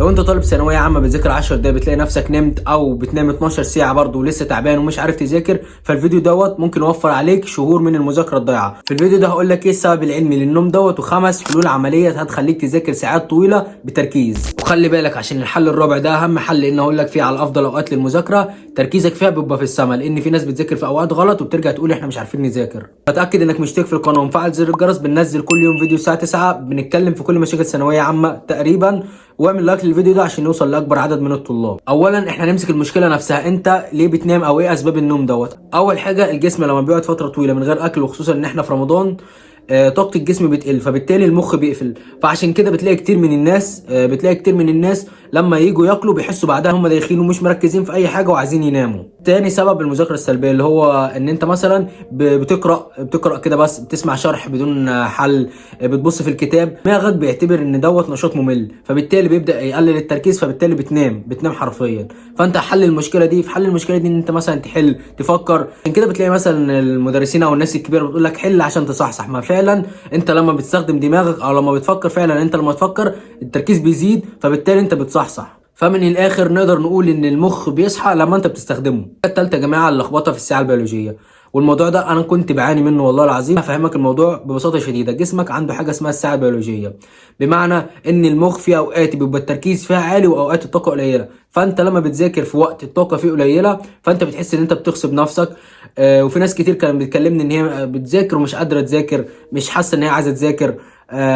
لو انت طالب ثانويه عامه بتذاكر 10 دقايق بتلاقي نفسك نمت، او بتنام 12 ساعه برضه ولسه تعبان ومش عارف تذاكر، فالفيديو دوت ممكن يوفر عليك شهور من المذاكره الضايعه. في الفيديو ده هقول لك ايه السبب العلمي للنوم دوت، وخمس حلول عمليه هتخليك تذاكر ساعات طويله بتركيز. وخلي بالك عشان الحل الرابع ده اهم حل، ان هقول لك فيه على افضل اوقات للمذاكره تركيزك فيها بيبقى في السما، لان في ناس بتذاكر في اوقات غلط وبترجع تقول احنا مش عارفين نذاكر. فتاكد انك مشترك في القناه ومفعل زر الجرس، بننزل كل يوم فيديو الساعه 9 بنتكلم في كل مشاكل ثانويه عامه تقريبا، واعمل لايك للفيديو ده عشان نوصل لاكبر عدد من الطلاب. اولا احنا نمسك المشكله نفسها، انت ليه بتنام او ايه اسباب النوم دوت. اول حاجه الجسم لما بيقعد فتره طويله من غير اكل، وخصوصا ان احنا في رمضان طاقه الجسم بتقل، فبالتالي المخ بيقفل. فعشان كده بتلاقي كتير من الناس لما يجوا ياكلوا بيحسوا بعدها هم دايخين ومش مركزين في اي حاجه وعايزين يناموا. تاني سبب المذاكره السلبيه، اللي هو ان انت مثلا بتقرا كده بس، بتسمع شرح بدون حل، بتبص في الكتاب، دماغك بيعتبر ان دوت نشاط ممل، فبالتالي بيبدا يقلل التركيز، فبالتالي بتنام حرفيا. فانت حل المشكله دي ان انت مثلا تحل تفكر. عشان كده بتلاقي مثلا المدرسين او الناس الكبيره بتقول لك حل عشان تصحصح. ما فعلا انت لما بتستخدم دماغك او لما بتفكر، فعلا انت لما تفكر التركيز بيزيد، فبالتالي انت بتصحصح. فمن الاخر نقدر نقول ان المخ بيصحى لما انت بتستخدمه. التالتة يا جماعه اللخبطه في الساعه البيولوجيه، والموضوع ده انا كنت بعاني منه والله العظيم. هفهمك الموضوع ببساطه شديده. جسمك عنده حاجه اسمها الساعه البيولوجيه، بمعنى ان المخ في اوقات بيبقى التركيز فيها عالي واوقات الطاقه قليله. فانت لما بتذاكر في وقت الطاقه فيه قليله، فانت بتحس ان انت بتغصب نفسك. وفي ناس كتير كانت بتكلمني ان هي بتذاكر ومش قادره تذاكر، مش حاسه ان هي عايزه تذاكر،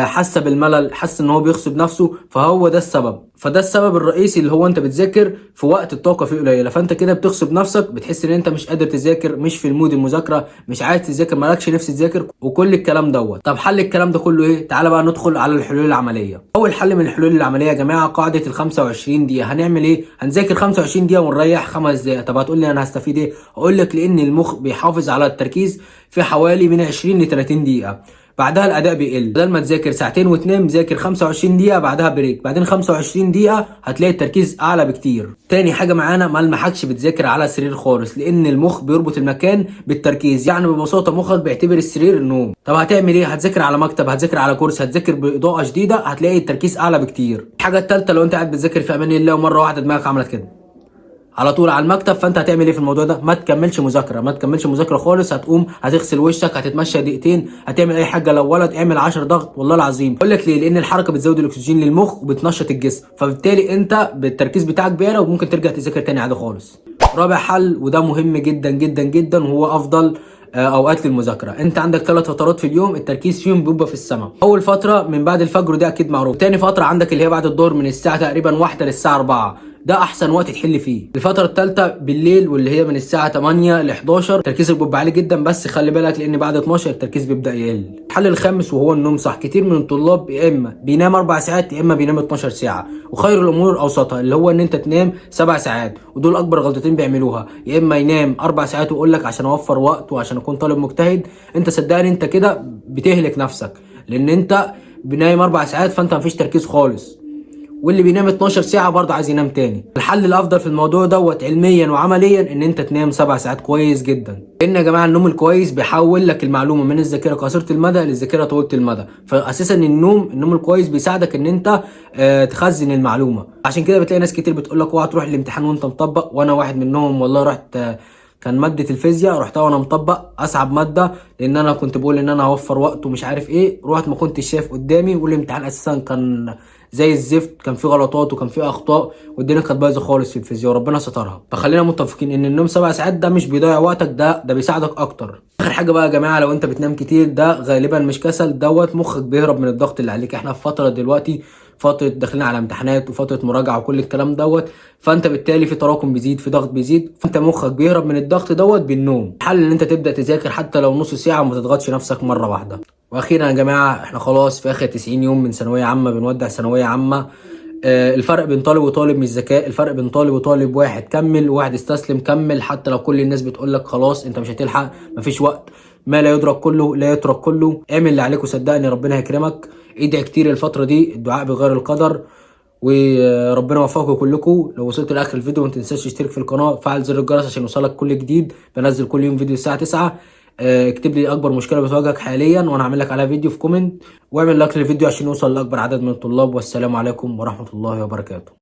حاسه بالملل، حاسه ان هو بيغصب نفسه. فهو ده السبب، فده السبب الرئيسي، اللي هو انت بتذاكر في وقت الطاقه فيه قليله، فانت كده بتغصب نفسك، بتحس ان انت مش قادر تذاكر، مش في المود المذاكره، مش عايز تذاكر، مالكش نفس تذاكر، وكل الكلام دوت. طب حل الكلام ده كله ايه؟ تعالى بقى ندخل على الحلول العمليه. اول حل من الحلول العمليه يا جماعه قاعده ال 25 دقيقه. هنعمل ايه؟ هنذاكر 25 دقيقه ونريح 5 دقائق. طب هتقول لي انا هستفيد ايه؟ اقول لك لان المخ بيحافظ على التركيز في حوالي من 20 ل 30 دقيقه، بعدها الاداء بيقل. بدل ما تذاكر ساعتين وتنام، ذاكر 25 دقيقه بعدها بريك، بعدين 25 دقيقه هتلاقي التركيز اعلى بكتير. تاني حاجه معانا، ما المحكش بتذاكر على سرير خالص، لان المخ بيربط المكان بالتركيز. يعني ببساطه مخك بيعتبر السرير النوم. طب هتعمل ايه؟ هتذاكر على مكتب، هتذاكر على كرسي، هتذاكر باضاءه شديده، هتلاقي التركيز اعلى بكتير. الحاجه الثالثه، لو انت قاعد بتذاكر في امان الله ومره واحده دماغك عملت كده على طول على المكتب، فانت هتعمل ايه في الموضوع ده؟ ما تكملش مذاكره خالص. هتقوم هتغسل وشك، هتتمشى دقيقتين، هتعمل اي حاجه. لو ولد اعمل 10 ضغط والله العظيم. اقول لك ليه؟ لان الحركه بتزود الاكسجين للمخ وبتنشط الجسم، فبالتالي انت بالتركيز بتاعك بيعلى وممكن ترجع تذاكر تاني عادي خالص. رابع حل، وده مهم جدا جدا جدا، وهو افضل اوقات للمذاكره. انت عندك 3 فترات في اليوم التركيز فيهم بيبقى في السماء. اول فتره من بعد الفجر، وده اكيد معروف. تاني فتره عندك اللي هي بعد الظهر من الساعه تقريبا 1 للساعه 4، ده احسن وقت تحل فيه. الفتره الثالثه بالليل، واللي هي من الساعه 8 ل 11 تركيزك بيبقى عالي جدا، بس خلي بالك لان بعد 12 التركيز بيبدا يقل. الحل الخامس وهو النوم صح. كتير من الطلاب يا اما بينام 4 ساعات يا اما بينام 12 ساعه، وخير الامور اوسطها، اللي هو ان انت تنام 7 ساعات. ودول اكبر غلطتين بيعملوها، يا اما ينام 4 ساعات ويقول لك عشان اوفر وقت وعشان اكون طالب مجتهد. انت صدقني انت كده بتهلك نفسك، لان انت بنايم 4 ساعات فانت مفيش تركيز خالص، واللي بينام 12 ساعه برضه عايز ينام تاني. الحل الافضل في الموضوع دوت علميا وعمليا ان انت تنام 7 ساعات كويس جدا. لان يا جماعه النوم الكويس بيحول لك المعلومه من الذاكره قصيره المدى للذاكره طويله المدى. فاساسا النوم الكويس بيساعدك ان انت تخزن المعلومه. عشان كده بتلاقي ناس كتير بتقول لك اوعى تروح الامتحان وانت مطبق، وانا واحد منهم والله. رحت كان ماده الفيزياء، رحتها وانا مطبق، اصعب ماده، لان انا كنت بقول ان انا هوفر وقت ومش عارف ايه. رحت ما كنتش شايف قدامي، والامتحان اساسا كان زي الزفت، كان فيه غلطات وكان فيه اخطاء، والدنيا كانت بايظه خالص في الفيزياء وربنا سترها. فخلينا متفقين ان النوم 7 ساعات ده مش بيضيع وقتك، ده بيساعدك اكتر. اخر حاجه بقى يا جماعه، لو انت بتنام كتير ده غالبا مش كسل، دوت مخك بيهرب من الضغط اللي عليك. احنا في فتره دلوقتي فتره داخلين على امتحانات وفتره مراجعه وكل الكلام دوت، فانت بالتالي في تراكم بيزيد، في ضغط بيزيد، فانت مخك بيهرب من الضغط دوت بالنوم. الحل ان انت تبدا تذاكر حتى لو نص ساعه وما تضغطش نفسك مره واحده. واخيرا يا جماعه احنا خلاص في اخر 90 يوم من ثانويه عامه، بنودع ثانويه عامه. الفرق بين طالب وطالب مش ذكاء، الفرق بين طالب وطالب واحد كمل وواحد استسلم. كمل حتى لو كل الناس بتقول لك خلاص انت مش هتلحق، مفيش وقت، ما لا يدرك كله لا يترك كله. اعمل اللي عليك وصدقني ربنا هيكرمك. ادعي كتير الفتره دي، الدعاء بغير القدر، وربنا يوفقكم كلكم. لو وصلت لاخر الفيديو ما تنساش تشترك في القناه وفعل زر الجرس عشان يوصلك كل جديد. بنزل كل يوم فيديو الساعه 9. اكتب لي اكبر مشكله بتواجهك حاليا وانا هعمل لك عليها فيديو في كومنت، واعمل لايك للفيديو عشان يوصل لاكبر عدد من الطلاب. والسلام عليكم ورحمه الله وبركاته.